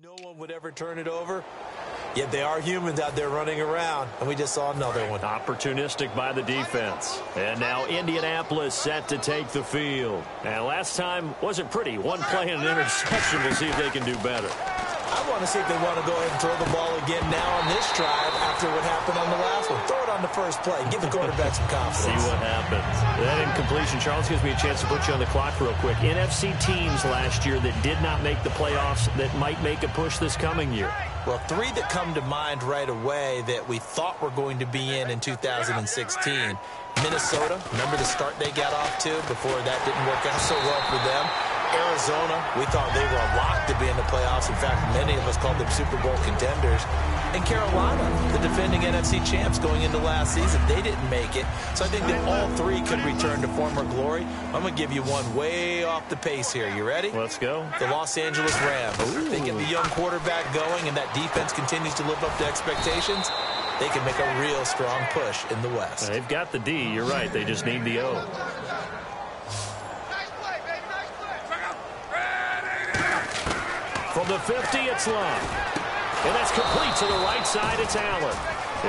No one would ever turn it over, yet they are humans out there running around, and we just saw another one. Opportunistic by the defense. And now Indianapolis set to take the field. And last time wasn't pretty. One play and an interception. We'll see if they can do better. I want to see if they want to go ahead and throw the ball again now on this drive after what happened on the last one. Throw it on the first play. Give the quarterback some confidence. See what happens. That incompletion, Charles, gives me a chance to put you on the clock real quick. NFC teams last year that did not make the playoffs that might make a push this coming year. Well, three that come to mind right away that we thought were going to be in 2016. Minnesota, remember the start they got off to before that didn't work out so well for them. Arizona, we thought they were a lock to be in the playoffs. In fact, many of us called them Super Bowl contenders. And Carolina, the defending NFC champs going into last season, they didn't make it. So I think that all three could return to former glory. I'm going to give you one way off the pace here. You ready? Let's go. The Los Angeles Rams. Ooh. They get the young quarterback going, and that defense continues to live up to expectations. They can make a real strong push in the West. They've got the D. You're right. They just need the O. From the 50, it's Love. And that's complete to the right side. It's Allen.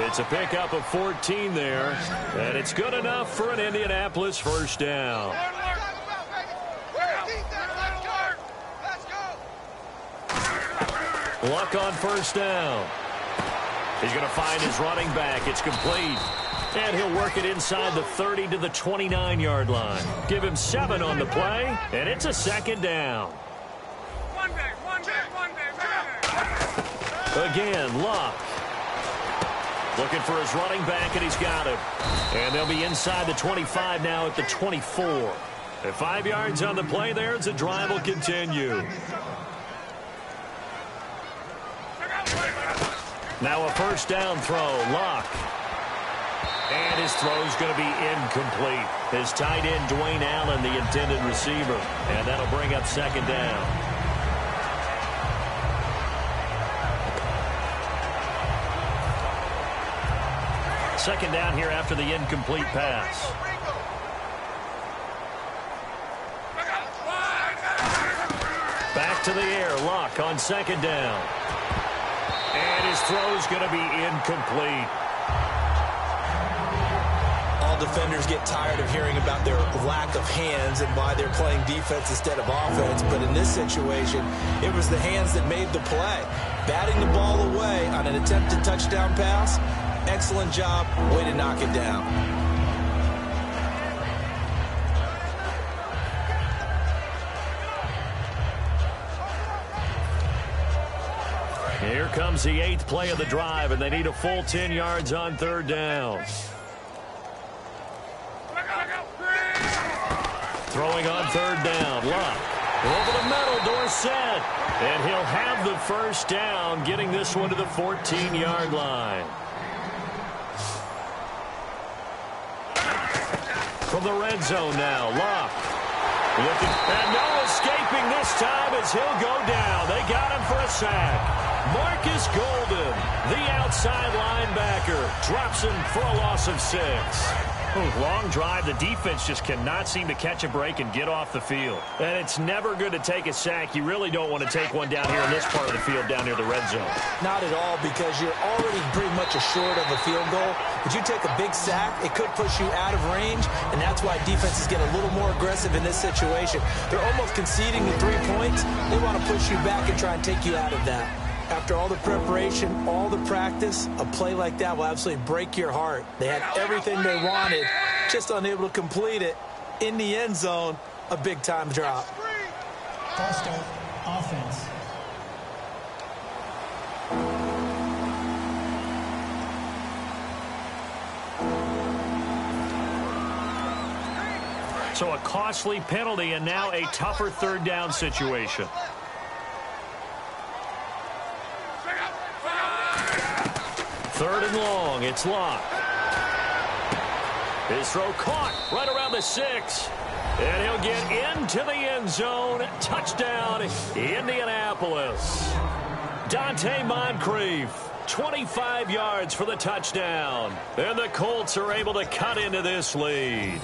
It's a pickup of 14 there. And it's good enough for an Indianapolis first down. Luck on first down. He's going to find his running back. It's complete. And he'll work it inside the 30 to the 29-yard line. Give him 7 on the play, and it's a second down. Again, Luck. Looking for his running back, and he's got him. And they'll be inside the 25 now at the 24. At 5 yards on the play there, as the drive will continue. Now a first down throw, Luck. And his throw's going to be incomplete. His tight end, Dwayne Allen, the intended receiver. And that'll bring up second down. Second down here after the incomplete pass. Back to the air, Luck on second down. And his throw's going to be incomplete. All defenders get tired of hearing about their lack of hands and why they're playing defense instead of offense. But in this situation, it was the hands that made the play. Batting the ball away on an attempted touchdown pass. Excellent job. Way to knock it down. Here comes the 8th play of the drive, and they need a full 10 yards on third down. Throwing on third down, Luck. Over the middle, Dorsett. And he'll have the first down, getting this one to the 14-yard line. From the red zone now, Luck. Looking, and no escaping this time as he'll go down. They got him for a sack. Marcus Golden, the outside linebacker, drops him for a loss of 6. Long drive. The defense just cannot seem to catch a break and get off the field. And it's never good to take a sack. You really don't want to take one down here in this part of the field down near the red zone. Not at all, because you're already pretty much assured of a field goal. But you take a big sack, it could push you out of range, and that's why defenses get a little more aggressive in this situation. They're almost conceding the 3 points. They want to push you back and try and take you out of that. After all the preparation, all the practice, a play like that will absolutely break your heart. They had everything they wanted, just unable to complete it. In the end zone, a big-time drop. First offense. So a costly penalty and now a tougher third down situation. Third and long, it's Luck. His throw caught right around the 6. And he'll get into the end zone. Touchdown, Indianapolis. Dante Moncrief, 25 yards for the touchdown. And the Colts are able to cut into this lead.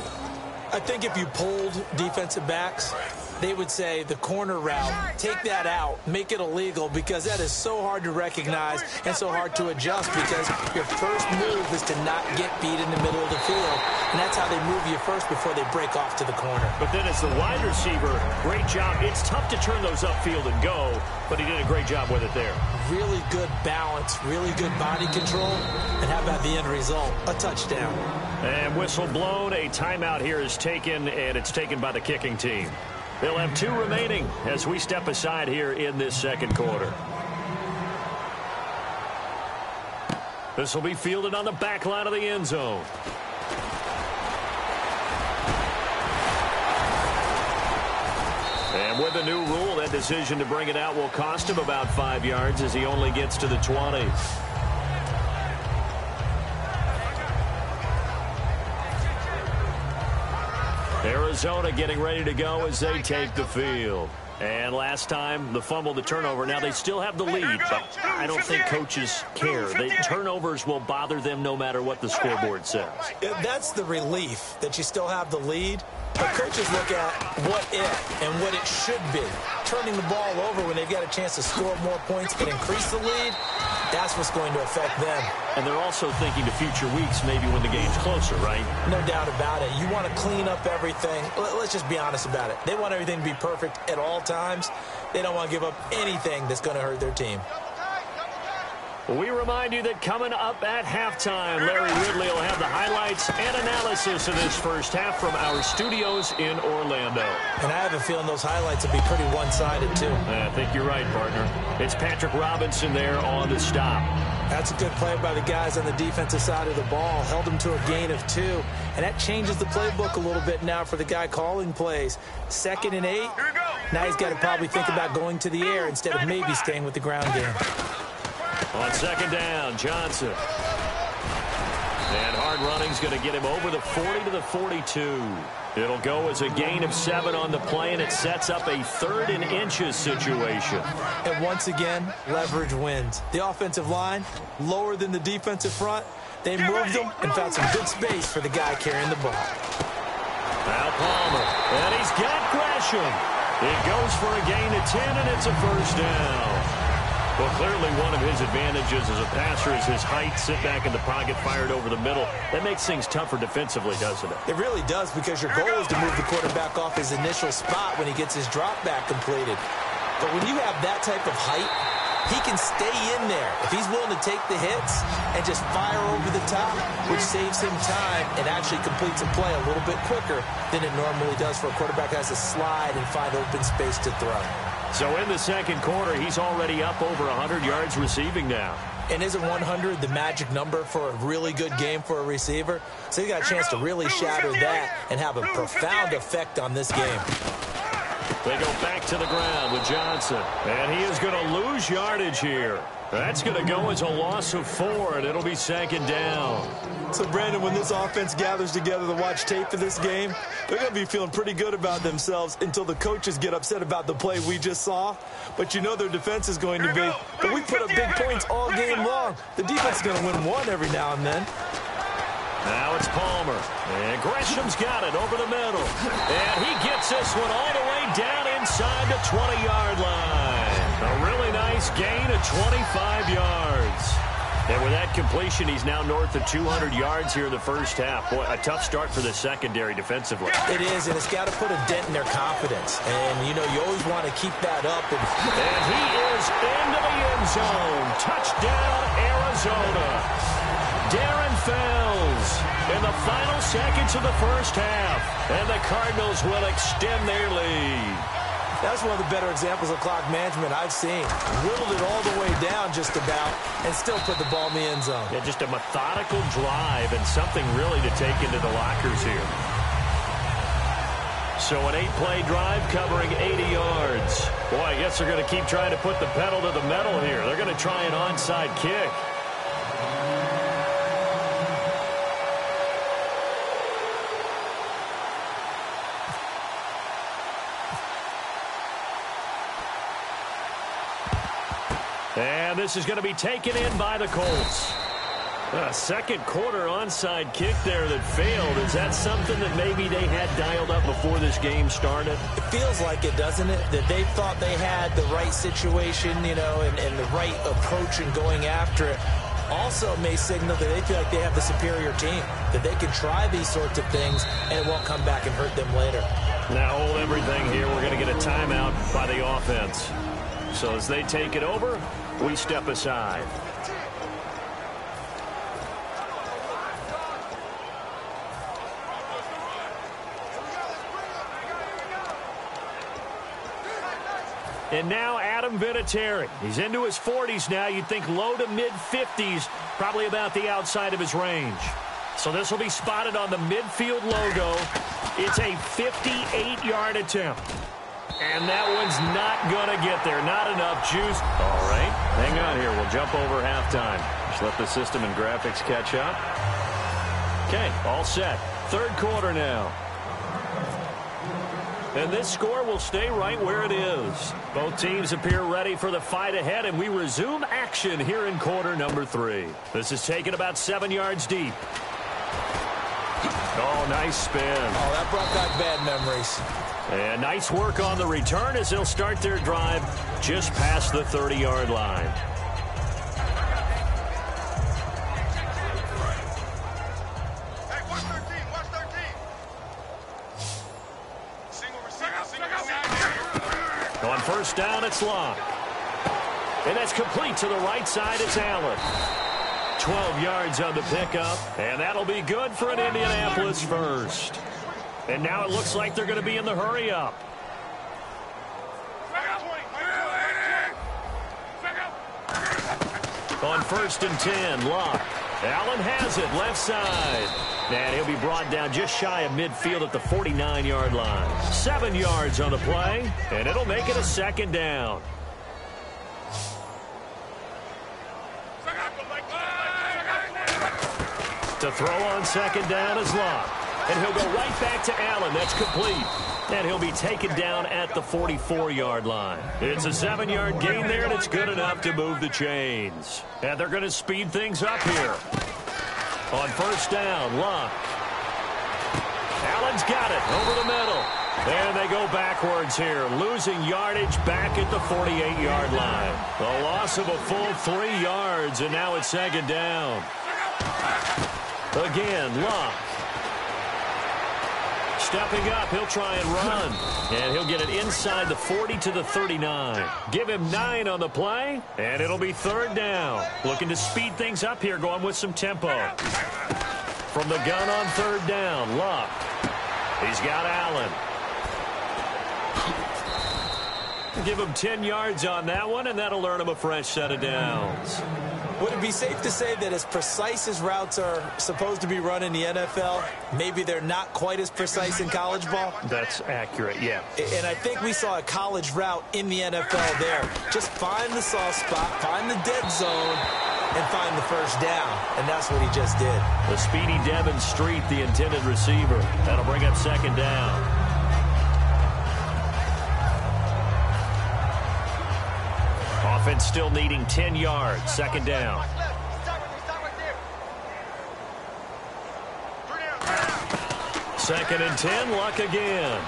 I think if you polled defensive backs, they would say the corner route, take that out, make it illegal, because that is so hard to recognize and so hard to adjust, because your first move is to not get beat in the middle of the field, and that's how they move you first before they break off to the corner. But then as the wide receiver, great job. It's tough to turn those upfield and go, but he did a great job with it there. Really good balance, really good body control, and how about the end result? A touchdown. And whistle blown, a timeout here is taken, and it's taken by the kicking team. They'll have 2 remaining as we step aside here in this second quarter. This will be fielded on the back line of the end zone. And with the new rule, that decision to bring it out will cost him about 5 yards as he only gets to the 20. Arizona getting ready to go as they take the field. And last time, the fumble, the turnover. Now they still have the lead, but I don't think coaches care. Turnovers will bother them no matter what the scoreboard says. That's the relief, that you still have the lead. But coaches look at what if and what it should be. Turning the ball over when they've got a chance to score more points and increase the lead, that's what's going to affect them. And they're also thinking to future weeks, maybe when the game's closer, right? No doubt about it. You want to clean up everything. Let's just be honest about it. They want everything to be perfect at all times. They don't want to give up anything that's going to hurt their team. We remind you that coming up at halftime, Larry Ridley will have the highlights and analysis of this first half from our studios in Orlando. And I have a feeling those highlights will be pretty one-sided, too. I think you're right, partner. It's Patrick Robinson there on the stop. That's a good play by the guys on the defensive side of the ball. Held them to a gain of 2. And that changes the playbook a little bit now for the guy calling plays. 2nd and 8. Now he's got to probably think about going to the air instead of maybe staying with the ground game. On 2nd down, Johnson. And hard running's going to get him over the 40 to the 42. It'll go as a gain of 7 on the play, and it sets up a 3rd and inches situation. And once again, leverage wins. The offensive line, lower than the defensive front. They moved them and found some good space for the guy carrying the ball. Now Palmer, and he's got Gresham. It goes for a gain of 10, and it's a first down. Well, clearly one of his advantages as a passer is his height. Sit back in the pocket, fired over the middle. That makes things tougher defensively, doesn't it? It really does, because your goal is to move the quarterback off his initial spot when he gets his drop back completed. But when you have that type of height, he can stay in there if he's willing to take the hits and just fire over the top, which saves him time and actually completes a play a little bit quicker than it normally does for a quarterback that has to slide and find open space to throw. So in the second quarter, he's already up over 100 yards receiving now. And isn't 100 the magic number for a really good game for a receiver? So he got a chance to really shatter that and have a profound effect on this game. They go back to the ground with Johnson. And he is going to lose yardage here. That's going to go as a loss of 4, and it'll be 2nd down. So, Brandon, when this offense gathers together to watch tape for this game, they're going to be feeling pretty good about themselves until the coaches get upset about the play we just saw. But you know their defense is going to be, but we put up big points all game long. The defense is going to win one every now and then. Now it's Palmer. And Gresham's got it over the middle. And he gets this one all the way down inside the 20-yard line. A really nice gain of 25 yards. And with that completion, he's now north of 200 yards here in the first half. Boy, a tough start for the secondary defensively. It is, and it's got to put a dent in their confidence. And, you know, you always want to keep that up. And he is into the end zone. Touchdown, Arizona. Darren Fells in the final seconds of the first half. And the Cardinals will extend their lead. That's one of the better examples of clock management I've seen. Whittled it all the way down just about and still put the ball in the end zone. Yeah, just a methodical drive and something really to take into the lockers here. So an 8-play drive covering 80 yards. Boy, I guess they're going to keep trying to put the pedal to the metal here. They're going to try an onside kick. And this is going to be taken in by the Colts. A second quarter onside kick there that failed. Is that something that maybe they had dialed up before this game started? It feels like it, doesn't it? That they thought they had the right situation, and the right approach in going after it. Also may signal that they feel like they have the superior team, that they can try these sorts of things and it won't come back and hurt them later. Now hold everything here. We're going to get a timeout by the offense. So as they take it over, we step aside. And now Adam Vinatieri. He's into his 40s now. You'd think low to mid-50s, probably about the outside of his range. So this will be spotted on the midfield logo. It's a 58-yard attempt. And that one's not going to get there. Not enough juice. All right, hang on here. We'll jump over halftime. Just let the system and graphics catch up. Okay, all set. Third quarter now. And this score will stay right where it is. Both teams appear ready for the fight ahead, and we resume action here in quarter number 3. This is taken about 7 yards deep. Oh, nice spin. Oh, that brought back bad memories. And nice work on the return as they'll start their drive just past the 30-yard line. On first down, it's Locke. And that's complete to the right side. It's Allen. 12 yards on the pickup. And that'll be good for an Indianapolis first. And now it looks like they're going to be in the hurry-up. On first and 10, Locke. Allen has it, left side. And he'll be brought down just shy of midfield at the 49-yard line. 7 yards on the play, and it'll make it a second down. To throw on second down is Locke. And he'll go right back to Allen. That's complete. And he'll be taken down at the 44-yard line. It's a 7-yard gain there, and it's good enough to move the chains. And they're going to speed things up here. On first down, Locke. Allen's got it over the middle. And they go backwards here, losing yardage back at the 48-yard line. The loss of a full 3 yards, and now it's second down. Again, Locke. Stepping up, he'll try and run. And he'll get it inside the 40 to the 39. Give him 9 on the play, and it'll be third down. Looking to speed things up here, going with some tempo. From the gun on third down, Locke. He's got Allen. Give him 10 yards on that one, and that'll earn him a fresh set of downs. Would it be safe to say that as precise as routes are supposed to be run in the NFL, maybe they're not quite as precise in college ball? That's accurate, yeah. And I think we saw a college route in the NFL there. Just find the soft spot, find the dead zone, and find the first down. And that's what he just did. The speedy Devin Street, the intended receiver. That'll bring up second down. Offense still needing 10 yards. Second down. Second and 10. Luck again.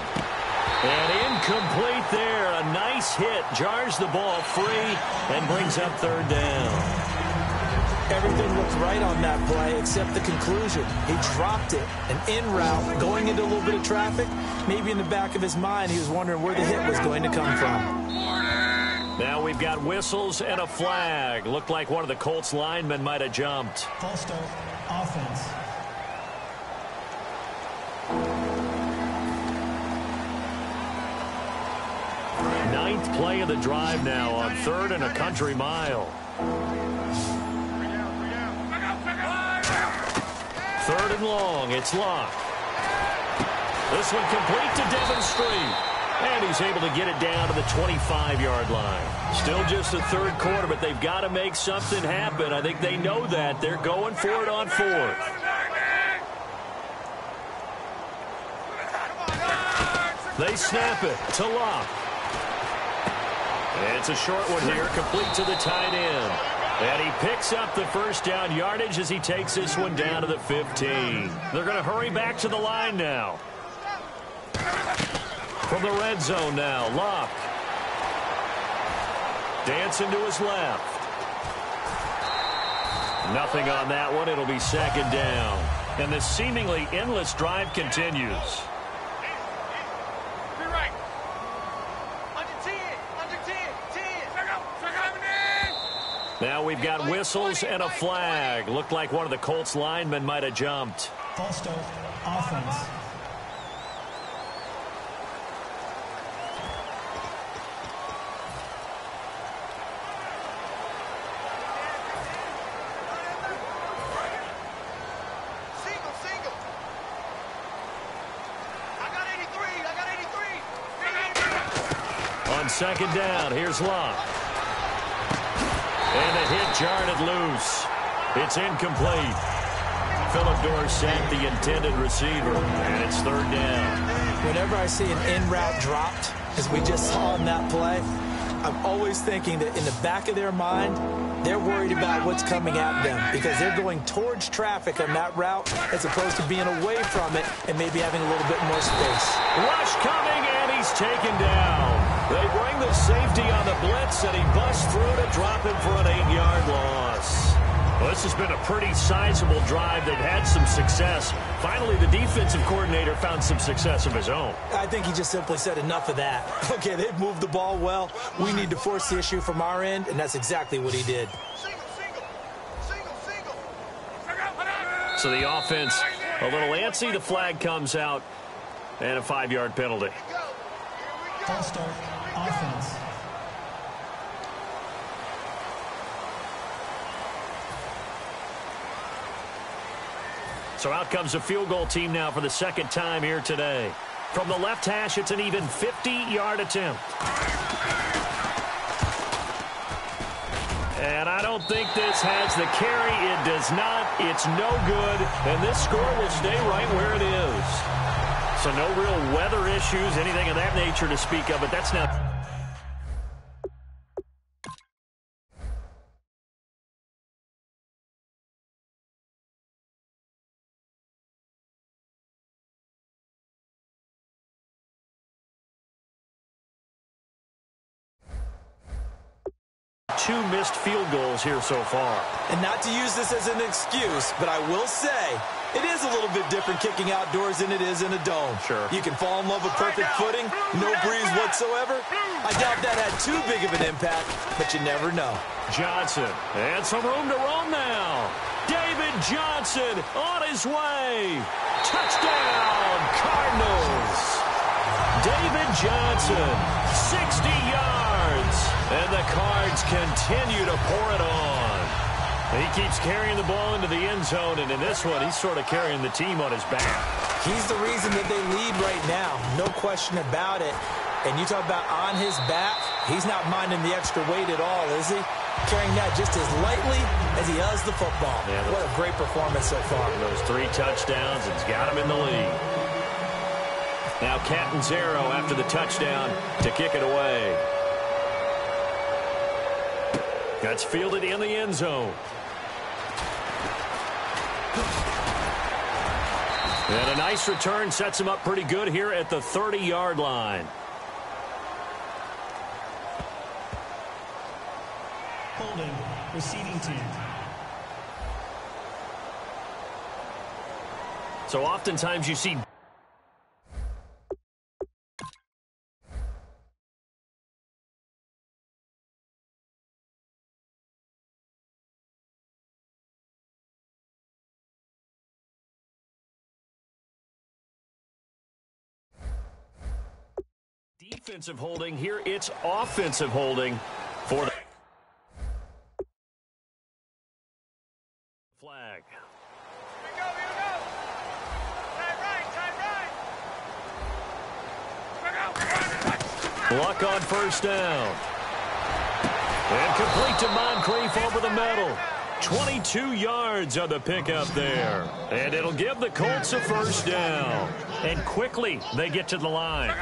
And incomplete there. A nice hit. Jars the ball free and brings up third down. Everything looked right on that play except the conclusion. He dropped it. An in route going into a little bit of traffic. Maybe in the back of his mind he was wondering where the hit was going to come from. Now we've got whistles and a flag. Looked like one of the Colts linemen might have jumped. False start, offense. Ninth play of the drive now on third and a country mile. Third and long, it's Locke. This one complete to Devin Street. And he's able to get it down to the 25-yard line. Still just the third quarter, but they've got to make something happen. I think they know that. They're going for it on fourth. They snap it to Locke. It's a short one here, complete to the tight end. And he picks up the first down yardage as he takes this one down to the 15. They're going to hurry back to the line now. From the red zone now, Locke. Dancing to his left. Nothing on that one. It'll be second down. And this seemingly endless drive continues. Now we've got whistles and a flag. Looked like one of the Colts linemen might have jumped. False start, offense. Single. I got 83. On second down, here's Locke. And the hit jarred loose. It's incomplete. Phillip Dorsett, the intended receiver, and it's third down. Whenever I see an in-route dropped, as we just saw in that play, I'm always thinking that in the back of their mind, they're worried about what's coming at them because they're going towards traffic on that route as opposed to being away from it and maybe having a little bit more space. Rush coming, and he's taken down. They bring the safety on the blitz, and he busts through to drop him for an 8-yard loss. Well, this has been a pretty sizable drive. They've had some success. Finally, the defensive coordinator found some success of his own. I think he just simply said enough of that. Okay, they've moved the ball well. We need to force the issue from our end, and that's exactly what he did. Single. So the offense a little antsy. The flag comes out, and a 5-yard penalty. False start, offense. So out comes a field goal team now for the second time here today. From the left hash, it's an even 50-yard attempt. And I don't think this has the carry. It does not. It's no good. And this score will stay right where it is. So no real weather issues, anything of that nature to speak of, but that's not. Two missed field goals here so far. And not to use this as an excuse, but I will say it is a little bit different kicking outdoors than it is in a dome. Sure. You can fall in love with perfect footing, no breeze whatsoever. I doubt that had too big of an impact, but you never know. Johnson, and some room to roam now. David Johnson on his way. Touchdown, Cardinals. David Johnson, 60 yards. And the Cards continue to pour it on. He keeps carrying the ball into the end zone, and in this one, he's sort of carrying the team on his back. He's the reason that they lead right now, no question about it. And you talk about on his back, he's not minding the extra weight at all, is he? Carrying that just as lightly as he does the football. Yeah, what a great performance so far. Those 3 touchdowns, it's got him in the lead. Now Catanzaro after the touchdown to kick it away. That's fielded in the end zone. And a nice return sets him up pretty good here at the 30-yard line. Holding, receiving team. So oftentimes you see defensive holding. Here it's offensive holding for the flag. Here we go. Time right. Luck on first down. And complete to Moncrief over the middle. 22 yards on the pickup there. And it'll give the Colts a first down. And quickly they get to the line.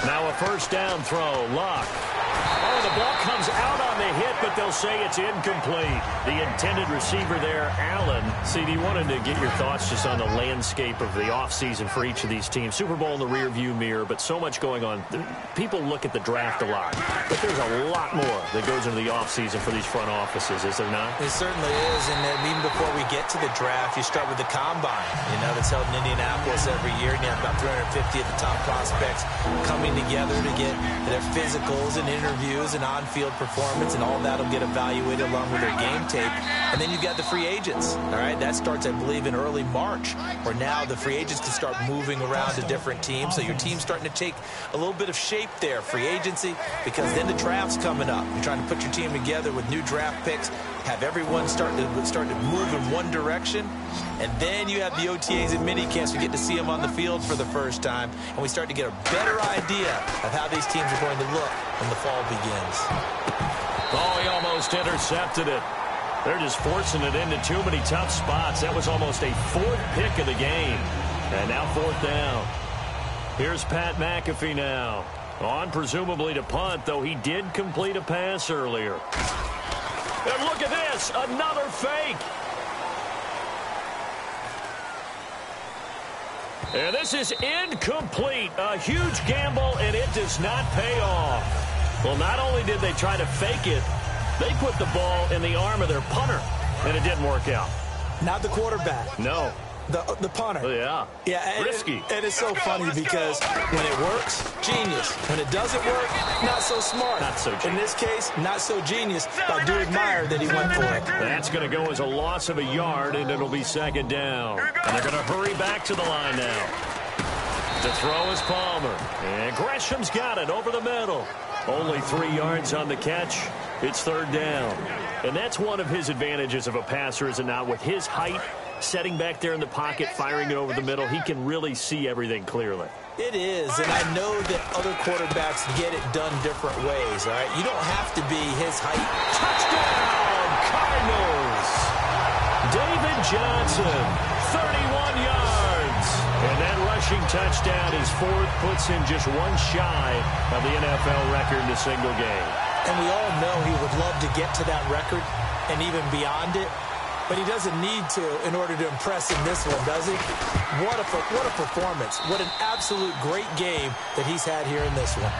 Now a first down throw. Luck. Oh, the ball comes out on the hit, but they'll say it's incomplete. The intended receiver there, Allen. CD, wanted to get your thoughts just on the landscape of the offseason for each of these teams. Super Bowl in the rearview mirror, but so much going on. People look at the draft a lot, but there's a lot more that goes into the offseason for these front offices, is there not? It certainly is, and even before we get to the draft, you start with the combine, that's held in Indianapolis every year, and you have about 350 of the top prospects coming together to get their physicals and interviews and on-field performance, and all that will get evaluated along with their game tape. And then you've got the free agents, all right? That starts, I believe, in early March, where now the free agents can start moving around to different teams, so your team's starting to take a little bit of shape there, free agency, because then the draft's coming up. You're trying to put your team together with new draft picks, have everyone start to move in one direction, and then you have the OTAs and mini camps. We get to see them on the field for the first time, and we start to get a better idea of how these teams are going to look when the fall begins. Oh, he almost intercepted it. They're just forcing it into too many tough spots. That was almost a fourth pick of the game. And now fourth down. Here's Pat McAfee now. On presumably to punt, though he did complete a pass earlier. And look at this, another fake. And this is incomplete. A huge gamble, and it does not pay off. Well, not only did they try to fake it, they put the ball in the arm of their punter, and it didn't work out. Not the quarterback. No. The punter. Yeah. Yeah. Risky. And it's so funny because when it works, genius. When it doesn't work, not so smart. Not so genius. In this case, not so genius. I do admire that he went for it. That's going to go as a loss of a yard, and it'll be second down. And they're going to hurry back to the line now. To throw is Palmer. And Gresham's got it over the middle. Only 3 yards on the catch. It's third down. And that's one of his advantages of a passer, is it not? With his height, setting back there in the pocket, firing it over the middle, he can really see everything clearly. It is, and I know that other quarterbacks get it done different ways, all right? You don't have to be his height. Touchdown, Cardinals! David Johnson, 31 yards. And that rushing touchdown is fourth, puts him just one shy of the NFL record in a single game. And we all know he would love to get to that record and even beyond it. But he doesn't need to in order to impress in this one, does he? What a performance. What an absolute great game that he's had here in this one.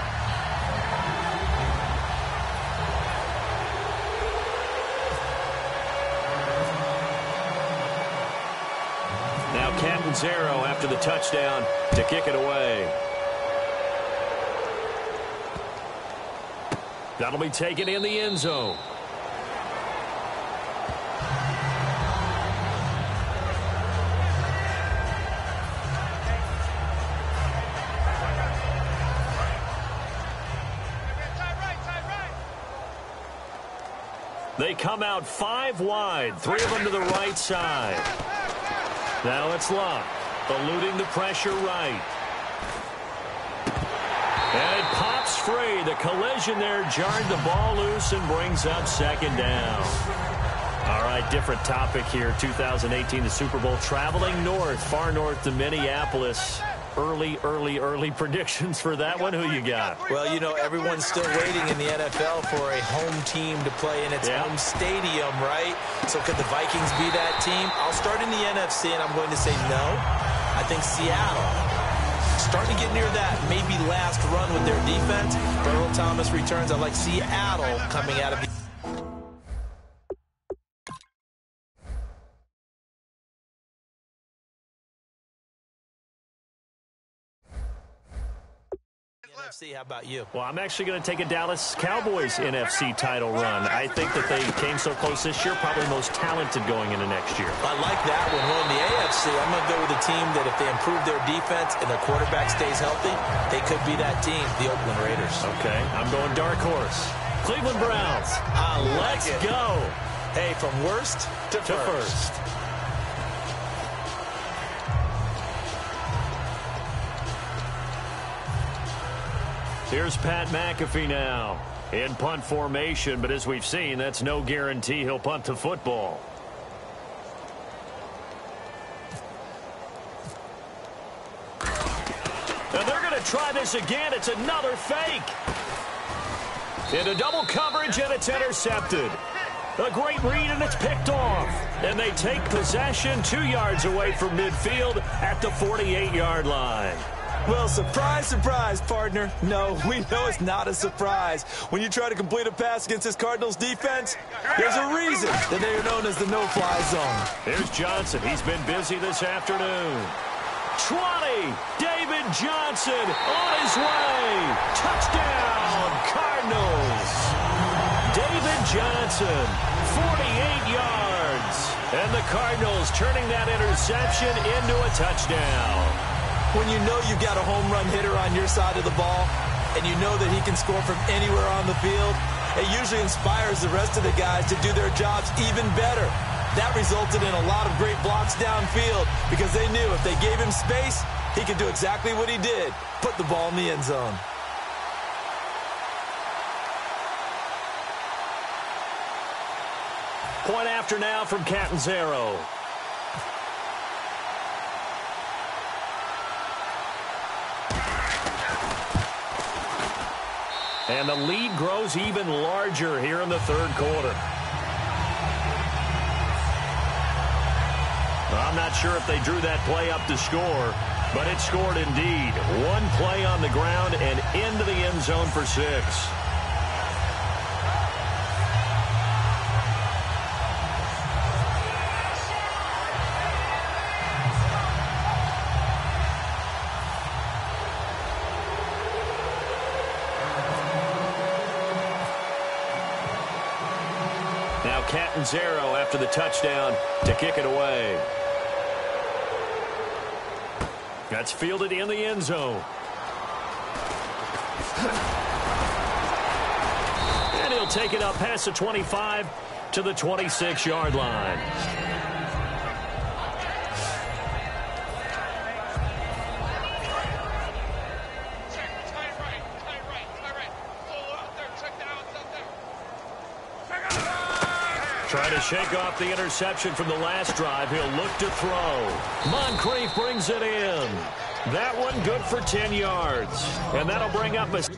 Now Catanzaro after the touchdown to kick it away. That'll be taken in the end zone. They come out 5 wide, 3 of them to the right side. Now it's Luck, eluding the pressure right. And it pops free. The collision there jarred the ball loose and brings up second down. All right, different topic here. 2018, the Super Bowl, traveling north, far north to Minneapolis. Early predictions for that one. Who you got? Well, everyone's still waiting in the NFL for a home team to play in its home stadium, right? So could the Vikings be that team? I'll start in the NFC, and I'm going to say no. I think Seattle. Starting to get near that maybe last run with their defense. Earl Thomas returns. I like Seattle coming out of the NFC. How about you? Well, I'm actually going to take a Dallas Cowboys NFC title run. I think that they came so close this year, probably most talented going into next year. I like that one. Well, in the AFC, I'm going to go with a team that if they improve their defense and their quarterback stays healthy, they could be that team, the Oakland Raiders. Okay, I'm going dark horse. Cleveland Browns. Let's go. Hey, from worst to first. Here's Pat McAfee now in punt formation, but as we've seen, that's no guarantee he'll punt the football. And they're going to try this again. It's another fake. Into double coverage, and it's intercepted. A great read, and it's picked off. And they take possession 2 yards away from midfield at the 48-yard line. Well, surprise, surprise, partner. No, we know it's not a surprise. When you try to complete a pass against this Cardinals defense, there's a reason that they are known as the no-fly zone. Here's Johnson. He's been busy this afternoon. 20, David Johnson on his way. Touchdown, Cardinals. David Johnson, 48 yards. And the Cardinals turning that interception into a touchdown. When you know you've got a home run hitter on your side of the ball, and you know that he can score from anywhere on the field, it usually inspires the rest of the guys to do their jobs even better. That resulted in a lot of great blocks downfield because they knew if they gave him space, he could do exactly what he did, put the ball in the end zone. Point after now from Catanzaro. And the lead grows even larger here in the third quarter. I'm not sure if they drew that play up to score, but it scored indeed. One play on the ground and into the end zone for 6. Now Catanzaro after the touchdown to kick it away. That's fielded in the end zone. And he'll take it up past the 25 to the 26-yard line. Trying to shake off the interception from the last drive. He'll look to throw. Moncrief brings it in. That one good for 10 yards. And that'll bring up a second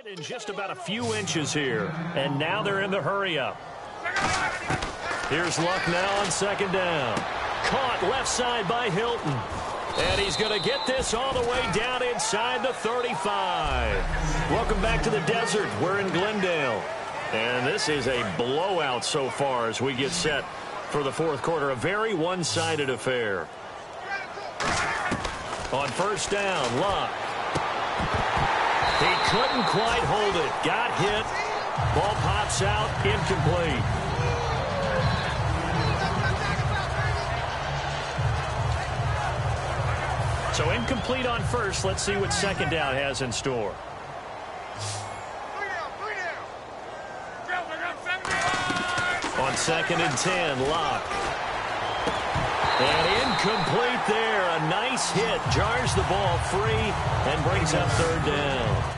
and just about a few inches here. And now they're in the hurry-up. Here's Luck now on second down. Caught left side by Hilton. And he's going to get this all the way down inside the 35. Welcome back to the desert. We're in Glendale. And this is a blowout so far as we get set for the fourth quarter. A very one-sided affair. On first down, Luck. He couldn't quite hold it. Got hit. Ball pops out. Incomplete. So incomplete on first. Let's see what second down has in store. On second and 10, Luck. And incomplete there. A nice hit. Jars the ball free and brings up third down.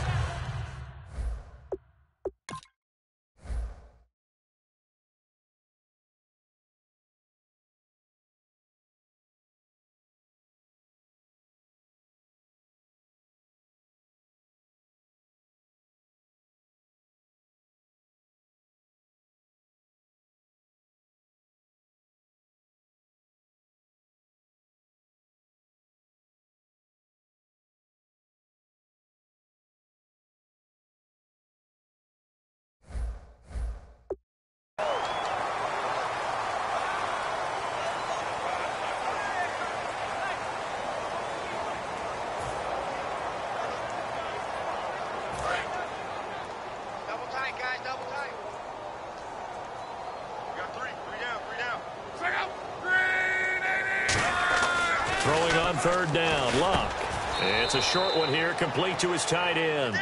Throwing on third down, Luck. It's a short one here, complete to his tight end.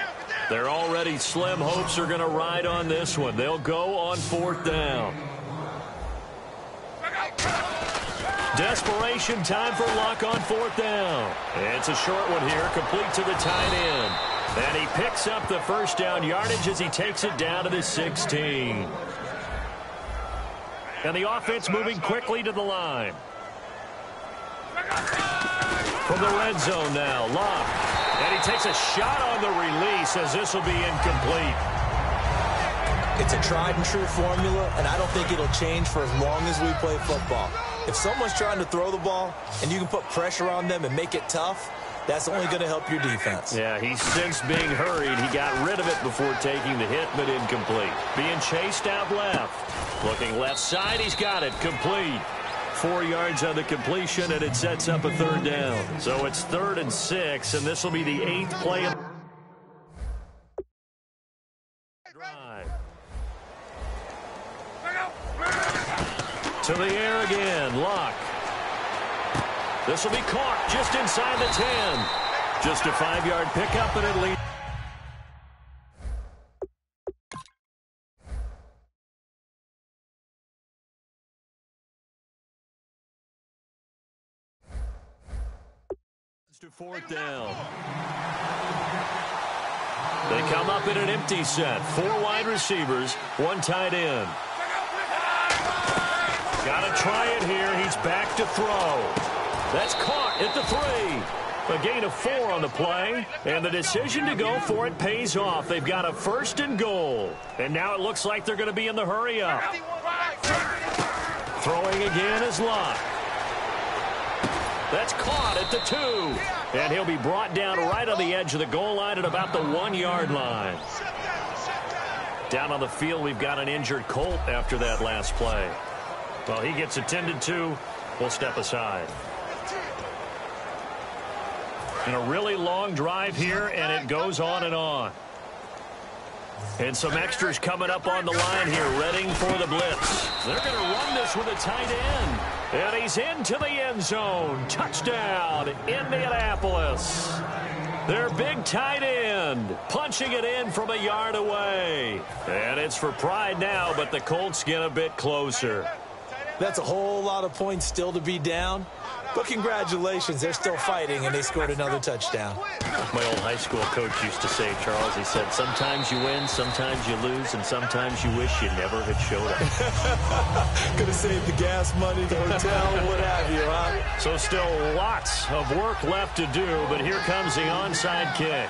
They're already slim hopes are going to ride on this one. They'll go on fourth down. Desperation time for Luck on fourth down. It's a short one here, complete to the tight end. And he picks up the first down yardage as he takes it down to the 16. And the offense moving quickly to the line. From the red zone now, Locke. And he takes a shot on the release as this will be incomplete. It's a tried-and-true formula, and I don't think it'll change for as long as we play football. If someone's trying to throw the ball and you can put pressure on them and make it tough, that's only going to help your defense. Yeah, he's since being hurried. He got rid of it before taking the hit, but incomplete. Being chased out left. Looking left side, he's got it. Complete. 4 yards on the completion, and it sets up a third down. So it's 3rd and 6, and this will be the 8th play of drive. To the air again, Locke. This will be caught just inside the 10. Just a 5-yard pickup, and it leads. To 4th down. They come up in an empty set. 4 wide receivers, 1 tight end. Got to try it here. He's back to throw. That's caught at the 3. A gain of 4 on the play, and the decision to go for it pays off. They've got a 1st and goal, and now it looks like they're going to be in the hurry up. Throwing again is Locke. That's caught at the 2, and he'll be brought down right on the edge of the goal line at about the 1-yard line. Down on the field, we've got an injured Colt after that last play. Well, he gets attended to. We'll step aside. And a really long drive here, and it goes on and on. And some extras coming up on the line here, readying for the blitz. They're going to run this with a tight end. And he's into the end zone. Touchdown, Indianapolis. Their big tight end, punching it in from a yard away. And it's for pride now, but the Colts get a bit closer. That's a whole lot of points still to be down. But congratulations, they're still fighting, and they scored another touchdown. My old high school coach used to say, Charles, he said, sometimes you win, sometimes you lose, and sometimes you wish you never had showed up. Could have saved the gas money, the hotel, what have you, huh? So still lots of work left to do, but here comes the onside kick.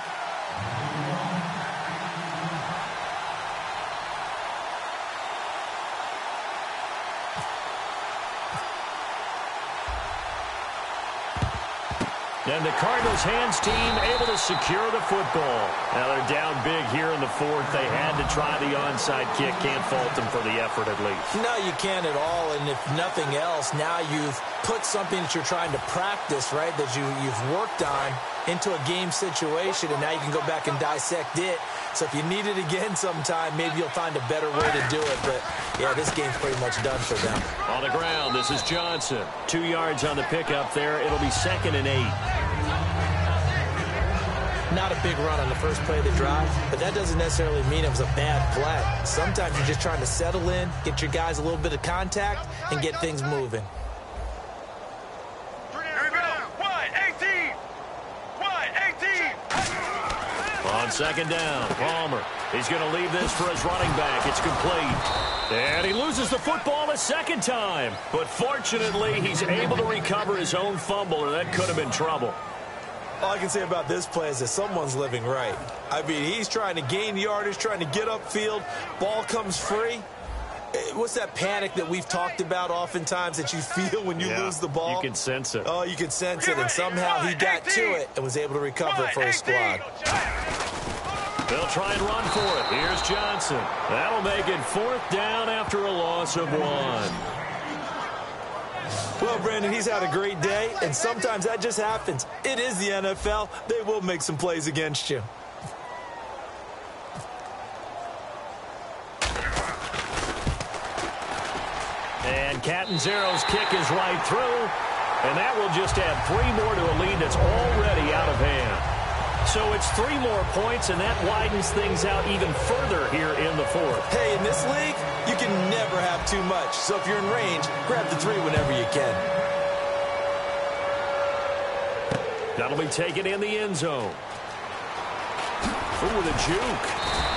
And the Cardinals hands team able to secure the football. Now they're down big here in the 4th. They had to try the onside kick. Can't fault them for the effort at least. No, you can't at all. And if nothing else, now you've put something that you're trying to practice, right, that you've worked on into a game situation, and now you can go back and dissect it. So if you need it again sometime, maybe you'll find a better way to do it. But, yeah, this game's pretty much done for them. On the ground, this is Johnson. 2 yards on the pickup there. It'll be 2nd and 8. Not a big run on the first play of the drive, but that doesn't necessarily mean it was a bad play. Sometimes you're just trying to settle in, get your guys a little bit of contact, and get things moving. On 2nd down, Palmer. He's going to leave this for his running back. It's complete. And he loses the football a 2nd time. But fortunately, he's able to recover his own fumble, or that could have been trouble. All I can say about this play is that someone's living right. I mean, he's trying to gain yardage, trying to get upfield. Ball comes free. What's that panic that we've talked about oftentimes that you feel when you lose the ball? You can sense it. Oh, you can sense it, and somehow he got to it and was able to recover it for his squad. They'll try and run for it. Here's Johnson. That'll make it 4th down after a loss of 1. Well, Brandon, he's had a great day, and sometimes that just happens. It is the NFL. They will make some plays against you. And Catanzaro's kick is right through, and that will just add 3 more to a lead that's already out of hand. So it's 3 more points, and that widens things out even further here in the 4th. Hey, in this league, you can never have too much. So if you're in range, grab the 3 whenever you can. That'll be taken in the end zone. Ooh, the juke.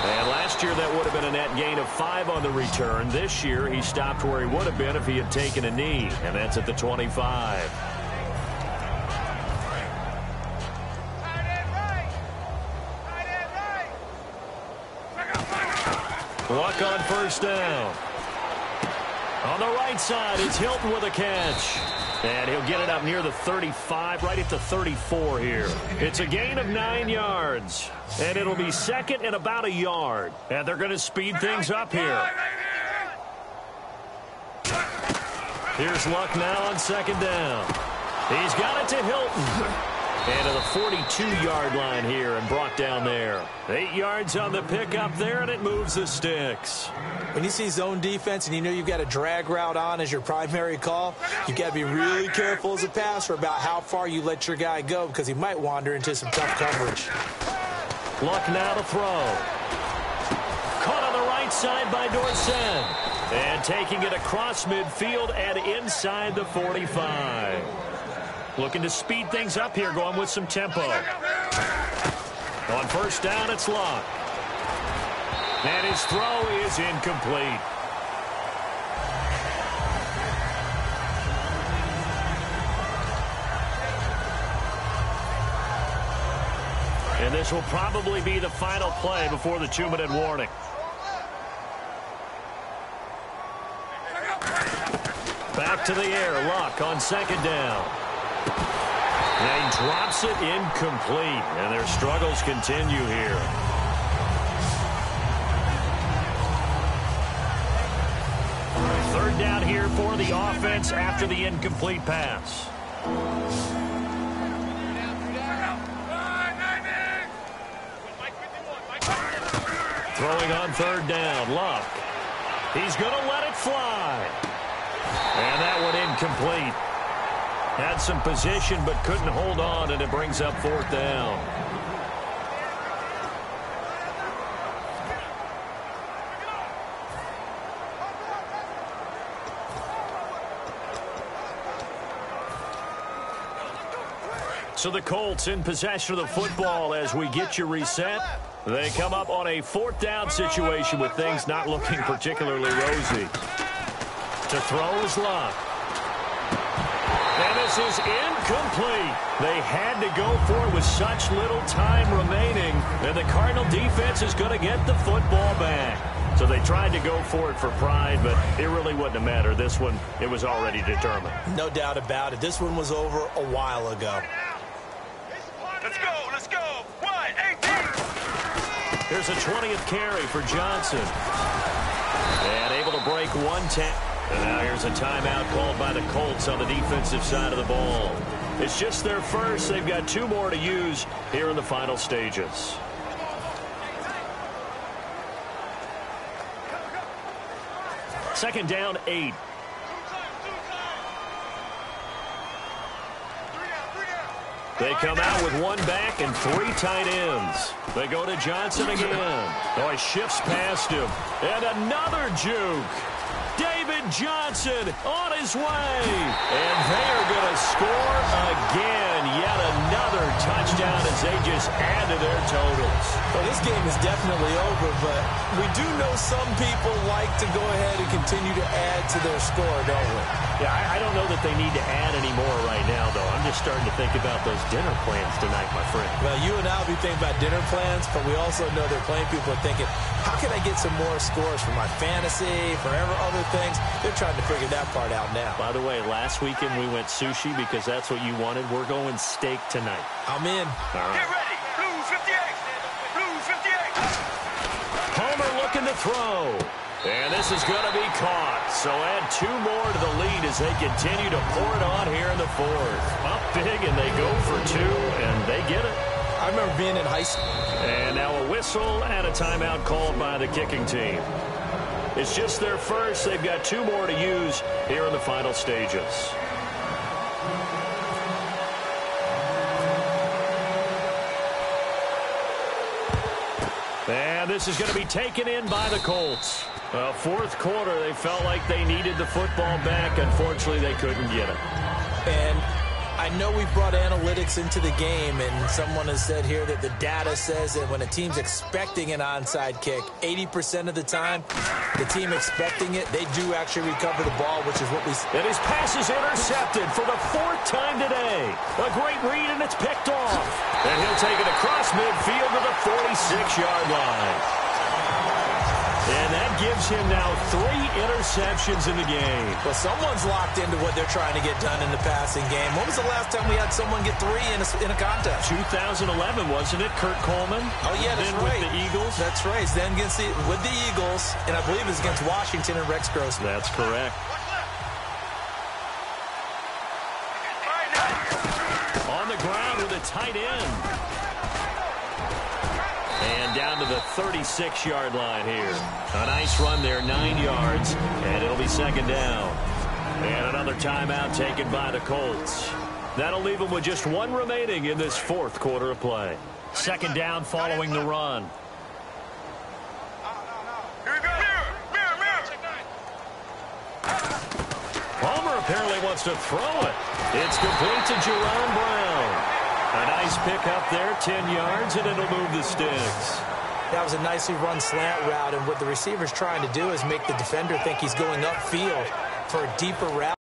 And last year that would have been a net gain of 5 on the return. This year he stopped where he would have been if he had taken a knee, and that's at the 25. Luck on first down. On the right side, it's Hilton with a catch. And he'll get it up near the 35, right at the 34 here. It's a gain of 9 yards. And it'll be second and about a yard. And they're going to speed things up here. Here's Luck now on second down. He's got it to Hilton. And to the 42-yard line here and brought down there. 8 yards on the pickup there, and it moves the sticks. When you see zone defense and you know you've got a drag route on as your primary call, you've got to be really careful as a passer about how far you let your guy go because he might wander into some tough coverage. Luck now to throw. Caught on the right side by Dorsett. And taking it across midfield and inside the 45. Looking to speed things up here, going with some tempo. On first down, it's Luck. And his throw is incomplete. And this will probably be the final play before the 2-minute warning. Back to the air, Luck on second down. And he drops it incomplete. And their struggles continue here. Third down here for the offense after the incomplete pass. Throwing on third down, Luck. He's going to let it fly. And that one incomplete. Had some position but couldn't hold on, and it brings up fourth down. So the Colts in possession of the football as we get you reset. They come up on a fourth down situation with things not looking particularly rosy. To throw is Luck. And this is incomplete. They had to go for it with such little time remaining. And the Cardinal defense is going to get the football back. So they tried to go for it for pride, but it really wouldn't have mattered. This one, it was already determined. No doubt about it. This one was over a while ago. Let's go, let's go. 1-18. Here's a 20th carry for Johnson. And able to break 1-10. And now here's a timeout called by the Colts on the defensive side of the ball. It's just their first. They've got 2 more to use here in the final stages. Second down, 8. They come out with 1 back and 3 tight ends. They go to Johnson again. Oh, he shifts past him. And another juke. David Johnson on his way. And they are going to score again. Yet another touchdown as they just add to their totals. Well, this game is definitely over, but we do know some people like to go ahead and continue to add to their score, don't we? Yeah, I don't know that they need to add any more right now, though. I'm just starting to think about those dinner plans tonight, my friend. Well, you and I will be thinking about dinner plans, but we also know there are plenty of people are thinking, how can I get some more scores for my fantasy, for other things? They're trying to figure that part out now. By the way, last weekend we went sushi because that's what you wanted. We're going steak tonight. I'm in. All right. Get ready. Blue 58. Blue 58. Homer looking to throw. And this is going to be caught. So add 2 more to the lead as they continue to pour it on here in the fourth. Up big, and they go for 2, and they get it. I remember being in high school. And now a whistle and a timeout called by the kicking team. It's just their first. They've got 2 more to use here in the final stages. And this is going to be taken in by the Colts. Fourth quarter, they felt like they needed the football back. Unfortunately, they couldn't get it. And I know we've brought analytics into the game, and someone has said here that the data says that when a team's expecting an onside kick, 80% of the time, the team expecting it, they do actually recover the ball, which is what we see. And his pass is intercepted for the 4th time today. A great read, and it's picked off. And he'll take it across midfield to the 46-yard line. And that gives him now 3 interceptions in the game. Well, someone's locked into what they're trying to get done in the passing game. When was the last time we had someone get 3 in a contest? 2011, wasn't it? Kurt Coleman? Oh, yeah, that's then right. With the Eagles? That's right. Then with the Eagles, and I believe it's against Washington and Rex Grossman. That's correct. On the ground with a tight end. And down to the 36-yard line here. A nice run there, 9 yards, and it'll be second down. And another timeout taken by the Colts. That'll leave them with just 1 remaining in this 4th quarter of play. Second down following the run. Palmer apparently wants to throw it. It's complete to Jerron Brown. A nice pickup there, 10 yards, and it'll move the sticks. That was a nicely run slant route, and what the receiver's trying to do is make the defender think he's going upfield for a deeper route.